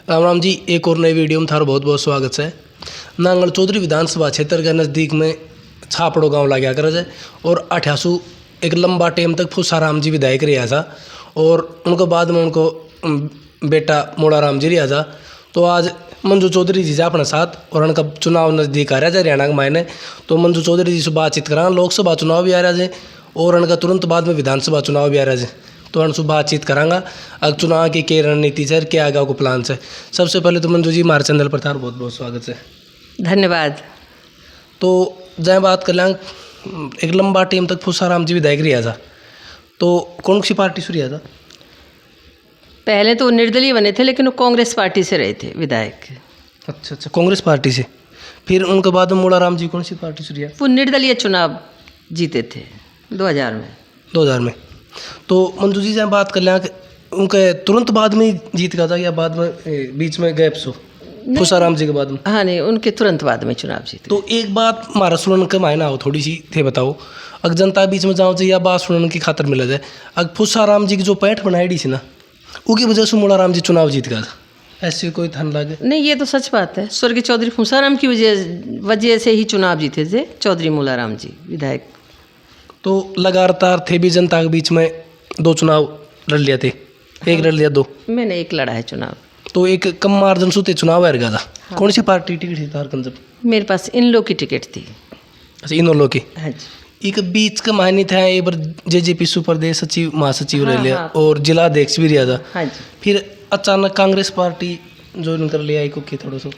राम राम जी, एक और नई वीडियो में थारा बहुत बहुत स्वागत है। नांगल चौधरी विधानसभा क्षेत्र के नज़दीक में छापड़ो गांव लगा कर है और अठासू एक लंबा टाइम तक फूसाराम जी विधायक रहा था और उनको बाद में उनको बेटा मोड़ाराम जी रहा था। तो आज मंजू चौधरी जी से अपने साथ और उनका चुनाव नज़दीक आ रहा है हरियाणा के मायने। तो मंजू चौधरी जी से बातचीत करा, लोकसभा चुनाव भी आ रहा है और उनका तुरंत बाद में विधानसभा चुनाव भी आ रहा है। तो उनसे बातचीत करांगा अब चुनाव की क्या रणनीति है, क्या आगे को प्लान है। सबसे पहले तो मंजू जी हमारे चैनल पर थारा बहुत बहुत स्वागत है। धन्यवाद। तो जय बात कर लें, एक लंबा टाइम तक फूसाराम जी विधायक रहा था, तो कौन सी पार्टी से रहा था? पहले तो निर्दलीय बने थे लेकिन वो कांग्रेस पार्टी से रहे थे विधायक। अच्छा, कांग्रेस पार्टी से। फिर उनके बाद में मोड़ाराम जी कौन सी पार्टी से रहा? वो निर्दलीय चुनाव जीते थे 2000 में। 2000 में। तो मंजू जी से बात कर लें, उनके तुरंत बाद में ही जीत गया था या बाद में बीच में गैप सो फूसाराम जी के बाद में? हाँ नहीं, उनके तुरंत बाद में चुनाव जीते। तो एक बात हमारा सुनने के मायना हो थोड़ी सी थे बताओ, अगर जनता बीच में जाओ चाहिए या बात सुनने की खातर मिला जाए, अगर फूसाराम जी की जो पैठ बनाई दी थी ना, उसकी वजह से मोड़ाराम जी चुनाव जीत गया था, ऐसे कोई थान लागे? नहीं, ये तो सच बात है। स्वर्गीय चौधरी फूसाराम की वजह से ही चुनाव जीते थे चौधरी मोलाराम जी विधायक। तो लगातार थे भी जनता के बीच में दो चुनाव लड़ लिया थे, एक लड़ लिया, दो? मैंने एक लड़ा है चुनाव। तो एक कम मार्जिन से चुनाव हार गया था। हाँ। कौन सी पार्टी टिकट थी तार कंजब? मेरे पास इन लोग की टिकट थी। अच्छा, इन लोग की। हाँ जी। एक बीच का मायने था एक बार जेजेपी प्रदेश सचिव महासचिव रह लिया और जिला अध्यक्ष भी रहा था। हाँ जी। फिर अचानक कांग्रेस पार्टी ज्वाइन कर लिया, को की थोड़ा सा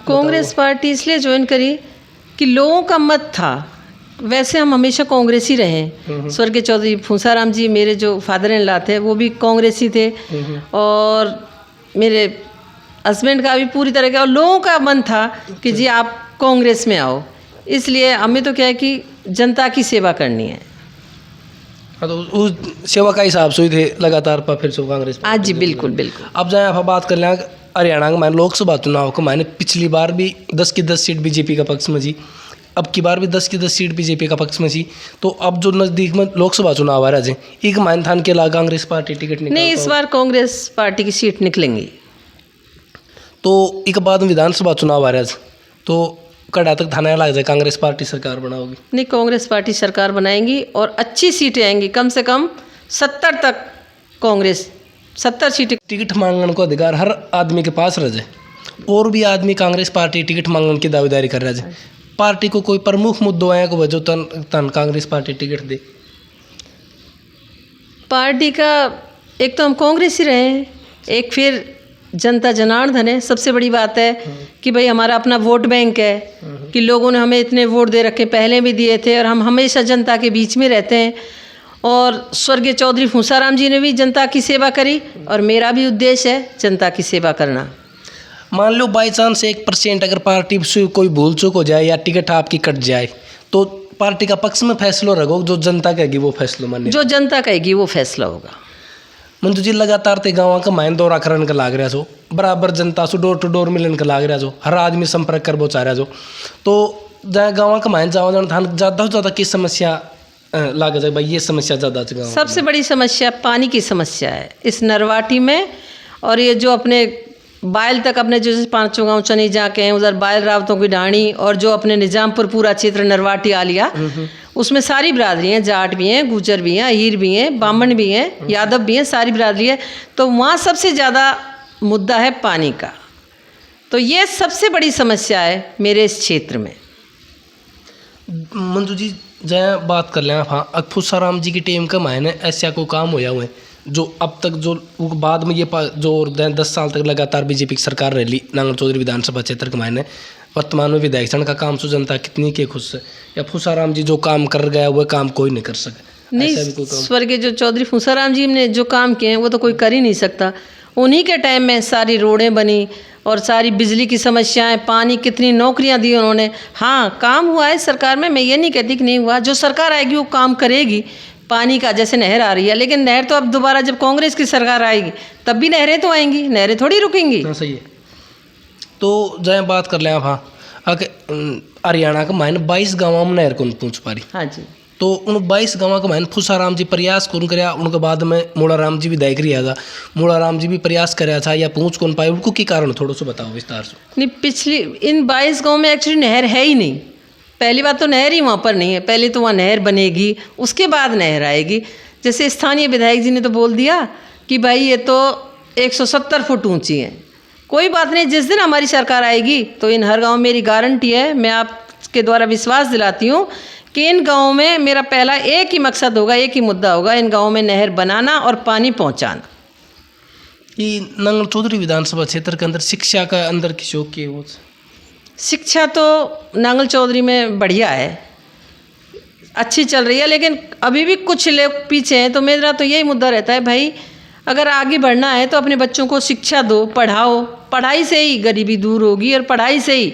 कांग्रेस पार्टी इसलिए ज्वाइन करी कि लोगों का मत था। वैसे हम हमेशा कांग्रेस ही रहे। स्वर्गीय चौधरी फूसाराम जी मेरे जो फादर इन लॉ थे वो भी कांग्रेस ही थे और मेरे हस्बैंड का भी पूरी तरह का, और लोगों का मन था कि जी आप कांग्रेस में आओ। इसलिए हमें तो क्या है कि जनता की सेवा करनी है। हाँ, तो उस सेवा का हिसाब से ही थे लगातार पर फिर से कांग्रेस। आज जी बिल्कुल बिल्कुल। अब जाए आप बात कर लें हरियाणा के मायने लोकसभा चुनाव को मायने, पिछली बार भी 10 की 10 सीट बीजेपी का पक्ष में जी, अब की बार भी 10 की 10 सीट बीजेपी का पक्ष में जी। तो अब जो नज़दीक में लोकसभा चुनाव आ रहा है, एक मायने थान के अलावा कांग्रेस पार्टी टिकट नहीं, इस बार कांग्रेस पार्टी की सीट निकलेंगी। तो एक बाद में विधानसभा चुनाव आ रहा है, तो कड़ा तक थाना लग जाए कांग्रेस पार्टी सरकार बनाओगी? नहीं, कांग्रेस पार्टी सरकार बनाएंगी और अच्छी सीटें आएंगी, कम से कम 70 तक। कांग्रेस 70 सीटें। टिकट मांगने को अधिकार हर आदमी के पास रह जाए और भी आदमी कांग्रेस पार्टी टिकट मांगने की दावेदारी कर रहा है। पार्टी को कोई प्रमुख मुद्दों आया को जो तन कांग्रेस पार्टी टिकट दे? पार्टी का एक तो हम कांग्रेस ही रहे हैं, एक फिर जनता जनार्दन है। सबसे बड़ी बात है कि भाई हमारा अपना वोट बैंक है कि लोगों ने हमें इतने वोट दे रखे, पहले भी दिए थे और हम हमेशा जनता के बीच में रहते हैं। और स्वर्गीय चौधरी फूसाराम जी ने भी जनता की सेवा करी और मेरा भी उद्देश्य है जनता की सेवा करना। मान लो बाई चांस 1% अगर पार्टी से कोई भूल चूक हो जाए या टिकट आपकी कट जाए, तो पार्टी का पक्ष में फैसला रखो, जो जनता कहेगी वो फैसला माने? जो जनता कहेगी वो फैसला होगा। मंजू जी लगातार ते गाँव का मायन दौरा करने का लाग रहा छो, बराबर जनता से डोर टू डोर मिलने का लाग रहा छो, हर आदमी संपर्क कर चाह रहा छो। तो जहाँ गाँव का मायन जाओ थान ज़्यादा से ज़्यादा किस समस्या लाग जाए भाई, ये समस्या ज़्यादा? सबसे बड़ी समस्या पानी की समस्या है इस नरवाटी में। और ये जो अपने बायल तक अपने जो पाँचों गाँव चनी जाके हैं, उधर बायल रावतों की ढाणी और जो अपने निजामपुर पूरा क्षेत्र नरवाटी आलिया, उसमें सारी बिरादरी हैं, जाट भी हैं, गुजर भी हैं, अहीर भी हैं, बामण भी हैं, यादव भी हैं, सारी बिरादरी है। तो वहाँ सबसे ज़्यादा मुद्दा है पानी का। तो ये सबसे बड़ी समस्या है मेरे इस क्षेत्र में। मंजू जी जय बात कर लें हाँ, फूसाराम जी की टीम का मायने ऐसा कोई काम होया हुआ है जो अब तक जो बाद में ये जो 10 साल तक लगातार बीजेपी की सरकार रह ली नांगल चौधरी विधानसभा क्षेत्र के मायने, वर्तमान में विधायक का काम से जनता कितनी के खुश है, या फूसाराम जी जो काम कर गया वह काम कोई नहीं कर सके? नहीं, स्वर्गीय जो चौधरी फूसाराम जी ने जो काम किए हैं वो तो कोई कर ही नहीं सकता। उन्हीं के टाइम में सारी रोडें बनी और सारी बिजली की समस्याएं, पानी, कितनी नौकरियां दी उन्होंने। हाँ, काम हुआ है सरकार में, मैं ये नहीं कहती कि नहीं हुआ। जो सरकार आएगी वो काम करेगी। पानी का जैसे नहर आ रही है, लेकिन नहर तो अब दोबारा जब कांग्रेस की सरकार आएगी तब भी नहरें तो आएंगी, नहरें थोड़ी रुकेंगी। हाँ सही है। तो जय बात कर लें आप हाँ, हरियाणा का मायने 22 गाँव में नहर कौन पहुँच पा रही? हाँ जी। तो उन 22 गाँव का मैंने फुसाराम जी प्रयास कौन कराया, उनके बाद में मोड़ाराम जी विधायक रहा था, मोड़ाराम जी भी प्रयास कराया था या पहुँच कौन पाए, उनको की कारण थोड़ा सा बताओ विस्तार से। नहीं, पिछली इन 22 गांव में एक्चुअली नहर है ही नहीं। पहली बात तो नहर ही वहाँ पर नहीं है, पहले तो वहाँ नहर बनेगी उसके बाद नहर आएगी। जैसे स्थानीय विधायक जी ने तो बोल दिया कि भाई ये तो 170 फुट ऊंची है। कोई बात नहीं, जिस दिन हमारी सरकार आएगी तो इन हर गांव में मेरी गारंटी है, मैं आपके द्वारा विश्वास दिलाती हूँ कि इन गाँवों में मेरा पहला एक ही मकसद होगा, एक ही मुद्दा होगा, इन गाँवों में नहर बनाना और पानी पहुँचाना। कि नांगल चौधरी विधानसभा क्षेत्र के अंदर शिक्षा का अंदर की शौक की वो शिक्षा तो नांगल चौधरी में बढ़िया है, अच्छी चल रही है, लेकिन अभी भी कुछ लोग पीछे हैं। तो मेरा तो यही मुद्दा रहता है, भाई अगर आगे बढ़ना है तो अपने बच्चों को शिक्षा दो, पढ़ाओ। पढ़ाई से ही गरीबी दूर होगी और पढ़ाई से ही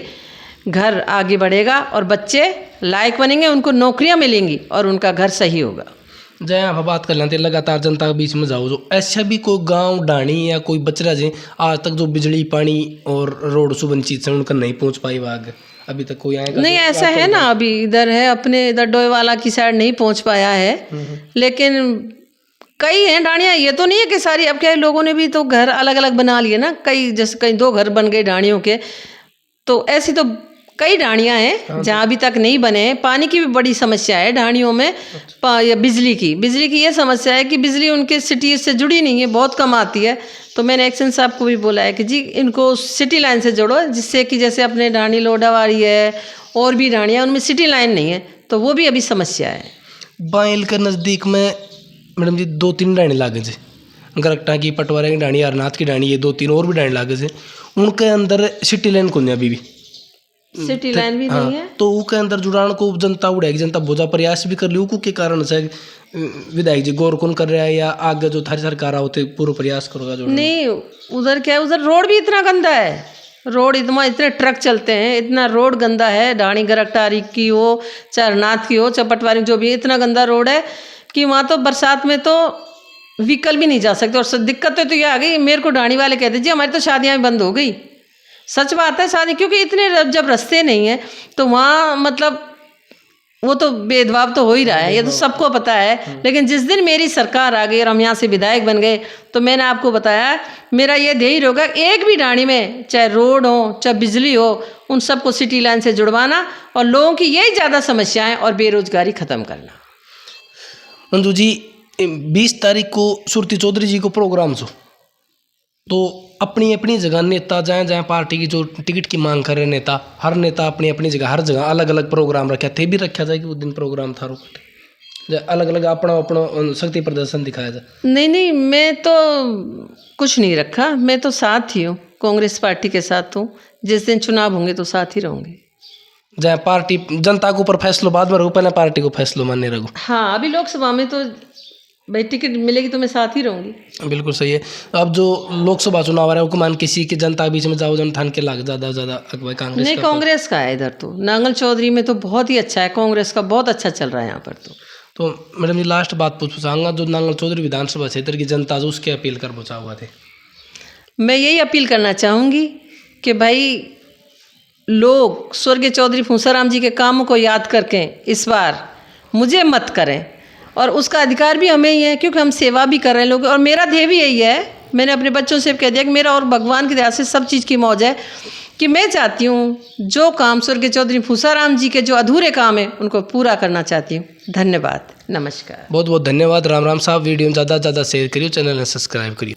घर आगे बढ़ेगा और बच्चे लायक बनेंगे, उनको नौकरियां मिलेंगी और उनका घर सही होगा। जय आप बात कर लेते लगातार जनता के बीच में जाओ, जो ऐसा भी कोई गांव ढाणी या कोई बचरा जी आज तक जो बिजली पानी और रोड सुवंचित से उनका नहीं पहुंच पाई वाग अभी तक कोई आएगा नहीं? ऐसा है ना, अभी इधर है अपने इधर डोईवाला की साइड नहीं पहुंच पाया है, लेकिन कई हैं ढाणियाँ। ये तो नहीं है कि सारी, अब क्या है लोगों ने भी तो घर अलग अलग बना लिए ना, कई जैसे कहीं 2 घर बन गए ढाणियों के, तो ऐसी तो कई ढाणियाँ हैं जहाँ अभी तक नहीं बने हैं। पानी की भी बड़ी समस्या है ढाणियों में, या बिजली की ये समस्या है कि बिजली उनके सिटी से जुड़ी नहीं है, बहुत कम आती है। तो मैंने एक्शन साहब को भी बोला है कि जी इनको सिटी लाइन से जोड़ो, जिससे कि जैसे अपने ढाणी लोडावाड़ी है और भी ढाणियाँ, उनमें सिटी लाइन नहीं है, तो वो भी अभी समस्या है। बाइल के नज़दीक में मैडम जी 2-3 ढाणी लागे थे, गरकटा की, पटवारा की ढाणी, अरनाथ की ढाणी, ये 2-3 और भी ढाणी लागे थे। उनके अंदर सिटी लाइन कौन है अभी भी, सिटी लाइन भी नहीं है। तो उसके अंदर जुड़ान को जनता उड़ेगी, जनता बोझा प्रयास भी कर लियो के कारण से विधायक जी गौर कौन कर रहा है या आगे जो थारी सरकार होते पूरा प्रयास करोगा जो नहीं? उधर क्या है, उधर रोड भी इतना गंदा है, रोड इतने ट्रक चलते हैं, इतना रोड गंदा है। ढाणी गरकटारी की हो, चरनाथ की हो, चपटवारी, जो भी इतना गंदा रोड है कि वहाँ तो बरसात में तो व्हीकल भी नहीं जा सकते। और दिक्कत तो ये आ गई, मेरे को ढाणी वाले कहते जी हमारी तो शादियाँ बंद हो गई। सच बात है, शादी, क्योंकि इतने जब रास्ते नहीं है तो वहाँ मतलब वो तो भेदभाव तो हो ही रहा है, ये तो सबको पता है। लेकिन जिस दिन मेरी सरकार आ गई और हम यहाँ से विधायक बन गए, तो मैंने आपको बताया मेरा ये ध्येय होगा, एक भी ढाणी में चाहे रोड हो चाहे बिजली हो, उन सबको सिटी लाइन से जुड़वाना और लोगों की यही ज़्यादा समस्याएं और बेरोजगारी ख़त्म करना। मंजू जी 20 तारीख को सुरती चौधरी जी को प्रोग्राम हो, तो अपनी अपनी जगह नेता जहाँ जहाँ पार्टी की जो टिकट की मांग कर रहे नेता, हर नेता अपनी अपनी जगह हर जगह अलग अलग प्रोग्राम रखा थे, भी रखा जाए कि उस दिन प्रोग्राम था अलग अलग अपना अपना शक्ति प्रदर्शन दिखाया जाए। नहीं, मैं तो कुछ नहीं रखा, मैं तो साथ ही हूँ, कांग्रेस पार्टी के साथ हूँ। जिस दिन चुनाव होंगे तो साथ ही रहूँगी। जहाँ पार्टी जनता के ऊपर फैसलो बाद में रहूँ, पहले पार्टी को फैसलो मानने रहूँ। हाँ, अभी लोकसभा में तो भाई टिकट मिलेगी तो मैं साथ ही रहूँगी। बिल्कुल सही है। अब जो लोकसभा चुनाव आ रहा है वो मान किसी के जनता बीच में जाओ, जन ठान के लाग ज़्यादा अगुवाई कांग्रेस नहीं, कांग्रेस का है इधर तो। नांगल चौधरी में तो बहुत ही अच्छा है, कांग्रेस का बहुत अच्छा चल रहा है यहाँ पर। तो मैडम जी लास्ट बात पूछ चाहूँगा, जो नांगल चौधरी विधानसभा क्षेत्र की जनता जो उसके अपील कर बचा हुआ थे, मैं यही अपील करना चाहूँगी कि भाई लोग स्वर्गीय चौधरी फूंसाराम जी के कामों को याद करके इस बार मुझे मत करें, और उसका अधिकार भी हमें ही है क्योंकि हम सेवा भी कर रहे हैं लोग। और मेरा ध्येय भी यही है, मैंने अपने बच्चों से कह दिया कि मेरा और भगवान की दया से सब चीज़ की मौज है कि मैं चाहती हूँ जो काम स्वर्गीय चौधरी फूंसाराम जी के जो अधूरे काम हैं उनको पूरा करना चाहती हूँ। धन्यवाद, नमस्कार, बहुत बहुत धन्यवाद। राम राम साहब। वीडियो ज़्यादा से ज़्यादा शेयर करिए, चैनल सब्सक्राइब करिए।